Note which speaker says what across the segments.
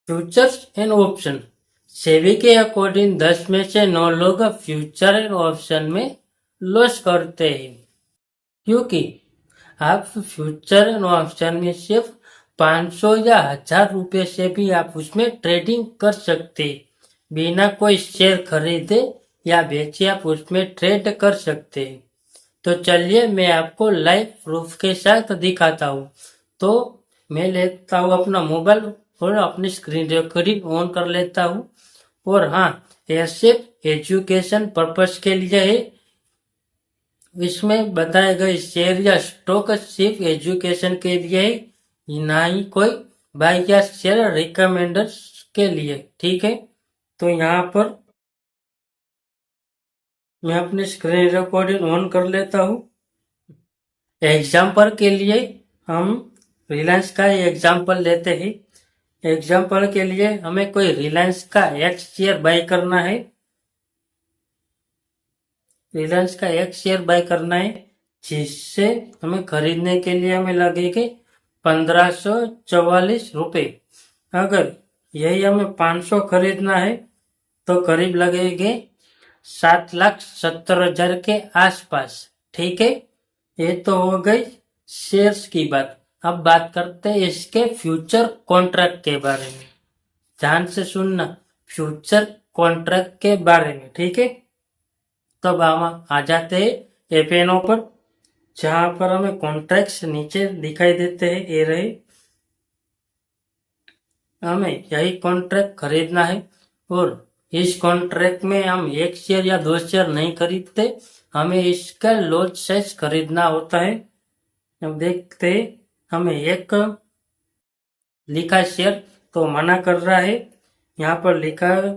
Speaker 1: Futures and option. SEBI के according 10 में से 9 लोग फ्यूचर एंड ऑप्शन में लॉस करते हैं, क्योंकि आप फ्यूचर एंड ऑप्शन में सिर्फ 500 या 1000 रुपये से भी आप उसमें ट्रेडिंग कर सकते हैं। बिना कोई शेयर खरीदे या बेचे आप उसमें ट्रेड कर सकते हैं। तो चलिए मैं आपको लाइव प्रूफ के साथ दिखाता हूँ। तो मैं लेता हूँ अपना मोबाइल और अपनी स्क्रीन रिकॉर्डिंग ऑन कर लेता हूँ। और हाँ, यह सिर्फ एजुकेशन पर्पस के लिए है। इसमें बताए गए शेयर या स्टॉक सिर्फ एजुकेशन के लिए है, ना ही कोई बाई या शेयर रिकमेंडर्स के लिए। ठीक है, तो यहाँ पर मैं अपनी स्क्रीन रिकॉर्डिंग ऑन कर लेता हूँ। एग्जाम्पल के लिए हम रिलायंस का एग्जाम्पल लेते हैं। एग्जाम्पल के लिए हमें कोई रिलायंस का एक शेयर बाय करना है। रिलायंस का एक शेयर बाय करना है, जिससे हमें खरीदने के लिए हमें लगेंगे 1544 रुपये। अगर यही हमें 500 खरीदना है तो करीब लगेंगे 7,70,000 के आसपास। ठीक है, ये तो हो गई शेयर्स की बात। अब बात करते हैं इसके फ्यूचर कॉन्ट्रैक्ट के बारे में। ध्यान से सुनना, फ्यूचर कॉन्ट्रैक्ट के बारे में। ठीक है, तब हम आ जाते हैं एपेनो पर, जहां पर हमें कॉन्ट्रैक्ट्स नीचे दिखाई देते हैं। ये रहे, हमें यही कॉन्ट्रैक्ट खरीदना है। और इस कॉन्ट्रैक्ट में हम एक शेयर या 2 शेयर नहीं खरीदते, हमें इसका लॉट साइज खरीदना होता है। अब देखते हैं, हमें एक लिखा शेयर तो मना कर रहा है। यहाँ पर लिखा है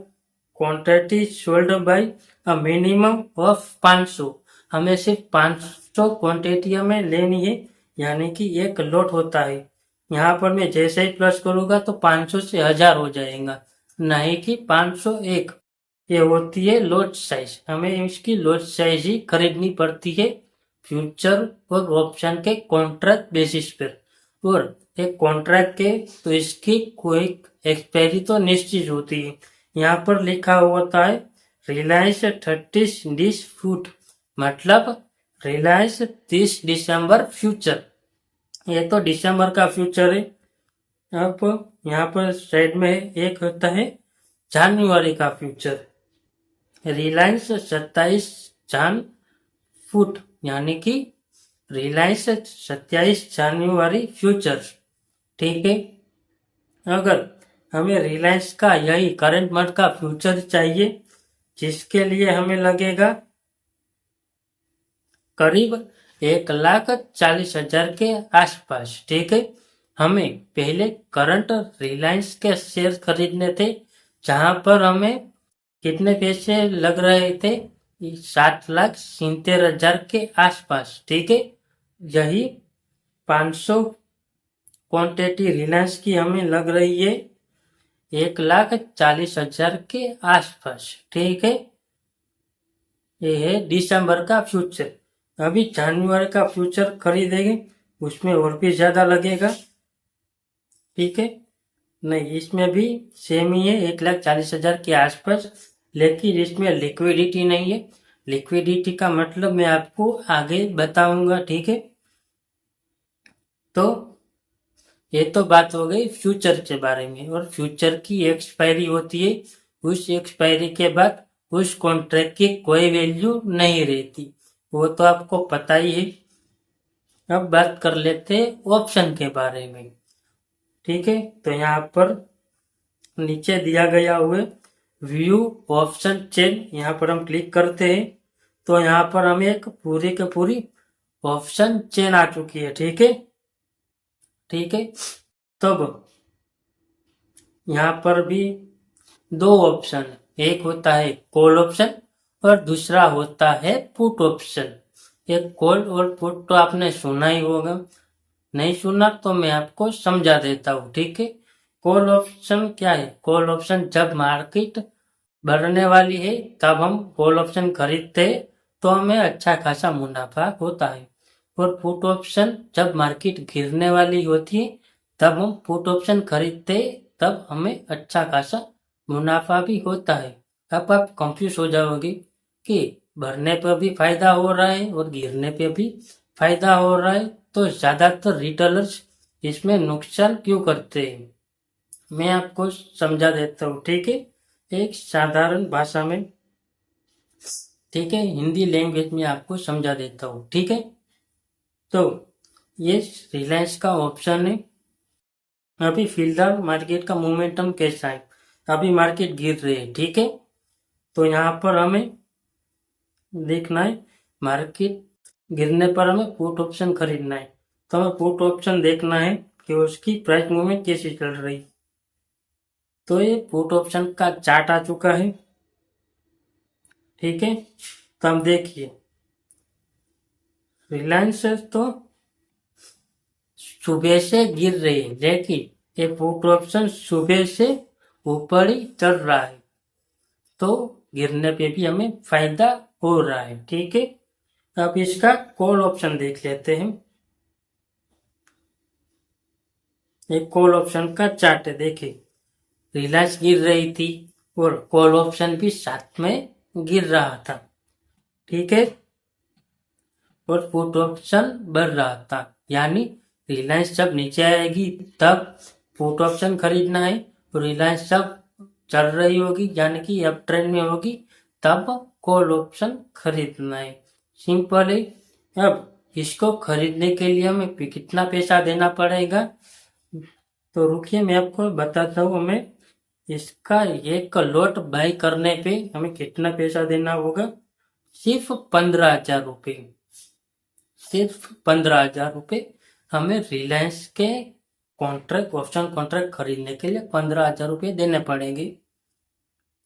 Speaker 1: quantity sold by a minimum of 500। हमें सिर्फ 500 क्वांटिटी हमें लेनी है, यानी कि एक लॉट होता है। यहाँ पर मैं जैसे ही प्लस करूंगा तो 500 से 1000 हो जाएगा, नहीं कि 501। ये होती है लॉट साइज। हमें इसकी लॉट साइज ही खरीदनी पड़ती है फ्यूचर और ऑप्शन के कॉन्ट्रैक्ट बेसिस पर। और एक कॉन्ट्रैक्ट के तो इसकी कोई एक्सपायरी तो निश्चित होती है। यहाँ पर लिखा होता है रिलायंस 30 दिस फूट, मतलब रिलायंस 30 दिसंबर फ्यूचर। ये तो दिसंबर का फ्यूचर है। अब यहाँ पर साइड में एक होता है जनवरी का फ्यूचर, रिलायंस 27 जान फुट, यानी कि रिलायंस 27 जनवरी फ्यूचर। ठीक है, अगर हमें रिलायंस का यही करंट मंथ का फ्यूचर चाहिए, जिसके लिए हमें लगेगा करीब 1,40,000 के आसपास। ठीक है, हमें पहले करंट रिलायंस के शेयर खरीदने थे, जहां पर हमें कितने पैसे लग रहे थे, 7,70,000 के आसपास। ठीक है, यही 500 क्वांटिटी रिलायंस की हमें लग रही है 1,40,000 के आसपास। ठीक है, ये है दिसंबर का फ्यूचर। अभी जनवरी का फ्यूचर खरीदेंगे, उसमें और भी ज्यादा लगेगा। ठीक है, नहीं इसमें भी सेम ही है 1,40,000 के आसपास, लेकिन इसमें लिक्विडिटी नहीं है। लिक्विडिटी का मतलब मैं आपको आगे बताऊंगा। ठीक है, तो ये तो बात हो गई फ्यूचर के बारे में। और फ्यूचर की एक्सपायरी होती है, उस एक्सपायरी के बाद उस कॉन्ट्रैक्ट की कोई वैल्यू नहीं रहती, वो तो आपको पता ही है। अब बात कर लेते हैं ऑप्शन के बारे में। ठीक है, तो यहाँ पर नीचे दिया गया हुआ व्यू ऑप्शन चेन, यहाँ पर हम क्लिक करते हैं तो यहाँ पर हमें एक पूरी की पूरी ऑप्शन चेन आ चुकी है। ठीक है, ठीक है, तब यहाँ पर भी 2 ऑप्शन, एक होता है कॉल ऑप्शन और दूसरा होता है पुट ऑप्शन। एक कॉल और पुट तो आपने सुना ही होगा, नहीं सुना तो मैं आपको समझा देता हूँ। ठीक है, कॉल ऑप्शन क्या है? कॉल ऑप्शन जब मार्केट बढ़ने वाली है तब हम कॉल ऑप्शन खरीदते हैं, तो हमें अच्छा खासा मुनाफा होता है। और पुट ऑप्शन जब मार्केट गिरने वाली होती है तब हम पुट ऑप्शन खरीदते हैं, तब हमें अच्छा खासा मुनाफा भी होता है। अब आप कंफ्यूज हो जाओगे कि भरने पर भी फायदा हो रहा है और गिरने पे भी फायदा हो रहा है, तो ज्यादातर रिटेलर्स इसमें नुकसान क्यों करते हैं, मैं आपको समझा देता हूँ। ठीक है, एक साधारण भाषा में, ठीक है, हिंदी लैंग्वेज में आपको समझा देता हूँ। ठीक है, तो ये रिलायंस का ऑप्शन है। अभी फिलहाल मार्केट का मोमेंटम कैसा है, अभी मार्केट गिर रही है। ठीक है, तो यहाँ पर हमें देखना है, मार्केट गिरने पर हमें पुट ऑप्शन खरीदना है। तो हमें पुट ऑप्शन देखना है कि उसकी प्राइस मूवमेंट कैसी चल रही। तो ये पुट ऑप्शन का चार्ट आ चुका है। ठीक है, तो हम देखिए रिलायंस तो सुबह से गिर रही है, लेकिन ये पुट ऑप्शन सुबह से ऊपर ही चल रहा है, तो गिरने पे भी हमें फायदा हो रहा है। ठीक है, अब इसका कॉल ऑप्शन देख लेते हैं। एक कॉल ऑप्शन का चार्ट है, देखिए रिलायंस गिर रही थी और कॉल ऑप्शन भी साथ में गिर रहा था। ठीक है, और पुट ऑप्शन बढ़ रहा था, यानी रिलायंस जब नीचे आएगी तब पुट ऑप्शन खरीदना है, और रिलायंस जब चल रही होगी यानी कि अप ट्रेंड में होगी तब कॉल ऑप्शन खरीदना है। सिंपल है। अब इसको खरीदने के लिए हमें कितना पैसा देना पड़ेगा, तो रुकिए मैं आपको बताता हूँ। हमें इसका एक लॉट बाय करने पे हमें कितना पैसा देना होगा, सिर्फ 15,000 रुपये। सिर्फ 15,000 रुपये हमें रिलायंस के कॉन्ट्रैक्ट, ऑप्शन कॉन्ट्रैक्ट खरीदने के लिए 15,000 रुपये देने पड़ेंगे।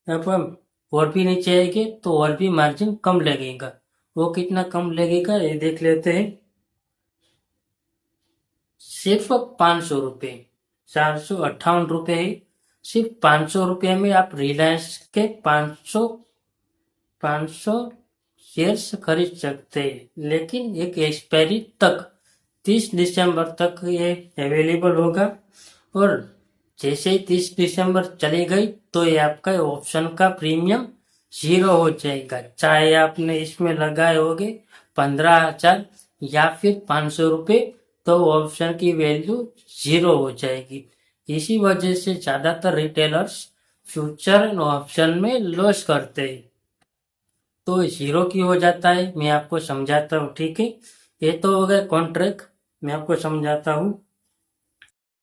Speaker 1: अब हम और भी नीचे आएंगे तो और भी मार्जिन कम लगेगा। वो कितना कम लगेगा ये देख लेते हैं। सिर्फ 500 रुपये, 458 रुपये है। सिर्फ 500 रुपये में आप रिलायंस के 500 शेयर्स खरीद सकते हैं, लेकिन एक एक्सपायरी तक 30 दिसंबर तक ये अवेलेबल होगा। और जैसे ही 30 दिसंबर चली गई तो ये आपका ऑप्शन का प्रीमियम 0 हो जाएगा, चाहे आपने इसमें लगाए होगे 15,000 या फिर 500 रुपये, तो ऑप्शन की वैल्यू 0 हो जाएगी। इसी वजह से ज्यादातर रिटेलर्स फ्यूचर ऑप्शन में लॉस करते हैं। तो 0 क्यों हो जाता है मैं आपको समझाता हूँ। ठीक है, ये तो हो गया कॉन्ट्रैक्ट, मैं आपको समझाता हूँ।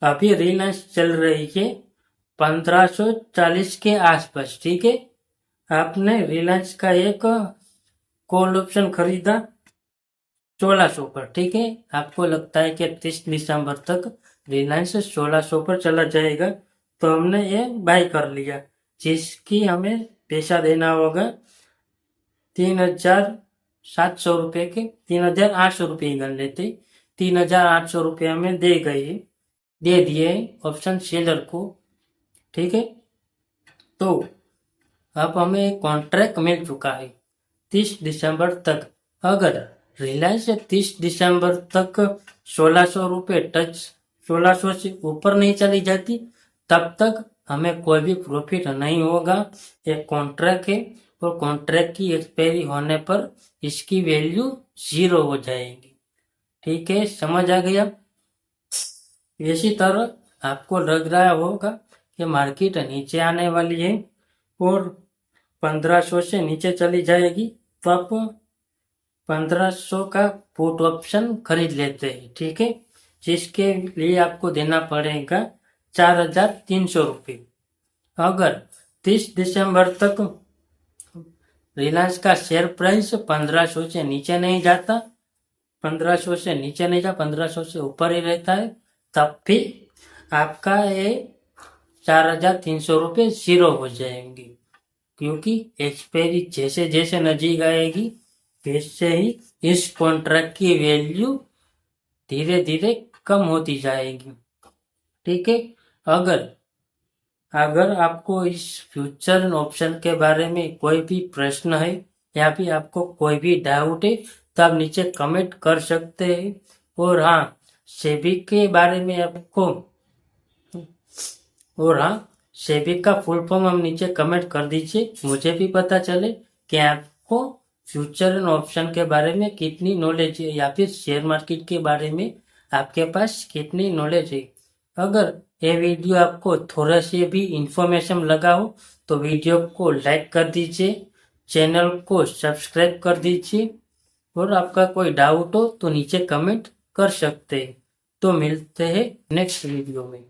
Speaker 1: अभी रिलायंस चल रही है 1540 के आसपास। ठीक है, आपने रिलायंस का एक कॉल ऑप्शन खरीदा 1600 पर। ठीक है, आपको लगता है कि 30 दिसंबर तक रिलायंस 1600 पर चला जाएगा, तो हमने ये बाय कर लिया, जिसकी हमें पैसा देना होगा 3,700 रुपये के, 3,800 रुपये गन लेते, 3,800 रुपये हमें दे दिए ऑप्शन सेलर को। ठीक है, तो अब हमें कॉन्ट्रैक्ट मिल चुका है 30 दिसंबर तक। अगर रिलायंस 30 दिसंबर तक 1600 रुपये टच, 1600 से ऊपर नहीं चली जाती, तब तक हमें कोई भी प्रॉफिट नहीं होगा। एक कॉन्ट्रैक्ट है और कॉन्ट्रैक्ट की एक्सपायरी होने पर इसकी वैल्यू 0 हो जाएगी। ठीक है, समझ आ गया। इसी तरह आपको लग रहा होगा कि मार्केट नीचे आने वाली है और 1500 से नीचे चली जाएगी, तो आप 1500 का पुट ऑप्शन खरीद लेते हैं। ठीक है, जिसके लिए आपको देना पड़ेगा 4,300 रुपये। अगर 30 दिसंबर तक रिलायंस का शेयर प्राइस 1500 से नीचे नहीं जाता, 1500 से नीचे नहीं जाता, 1500 से ऊपर ही रहता है, तब भी आपका ये 4,300 रुपये 0 हो जाएंगे, क्योंकि एक्सपायरी जैसे जैसे नजीक आएगी वैसे ही इस कॉन्ट्रैक्ट की वैल्यू धीरे धीरे कम होती जाएगी। ठीक है, अगर आपको इस फ्यूचर ऑप्शन के बारे में कोई भी प्रश्न है या फिर आपको कोई भी डाउट है, तो आप नीचे कमेंट कर सकते हैं। और हाँ, सेबी के बारे में आपको और हाँ, सेबी का फुल फॉर्म हम नीचे कमेंट कर दीजिए, मुझे भी पता चले कि आपको फ्यूचर एंड ऑप्शन के बारे में कितनी नॉलेज है या फिर शेयर मार्केट के बारे में आपके पास कितनी नॉलेज है। अगर ये वीडियो आपको थोड़ा से भी इंफॉर्मेशन लगा हो तो वीडियो को लाइक कर दीजिए, चैनल को सब्सक्राइब कर दीजिए और आपका कोई डाउट हो तो नीचे कमेंट कर सकते हैं। तो मिलते हैं नेक्स्ट वीडियो में।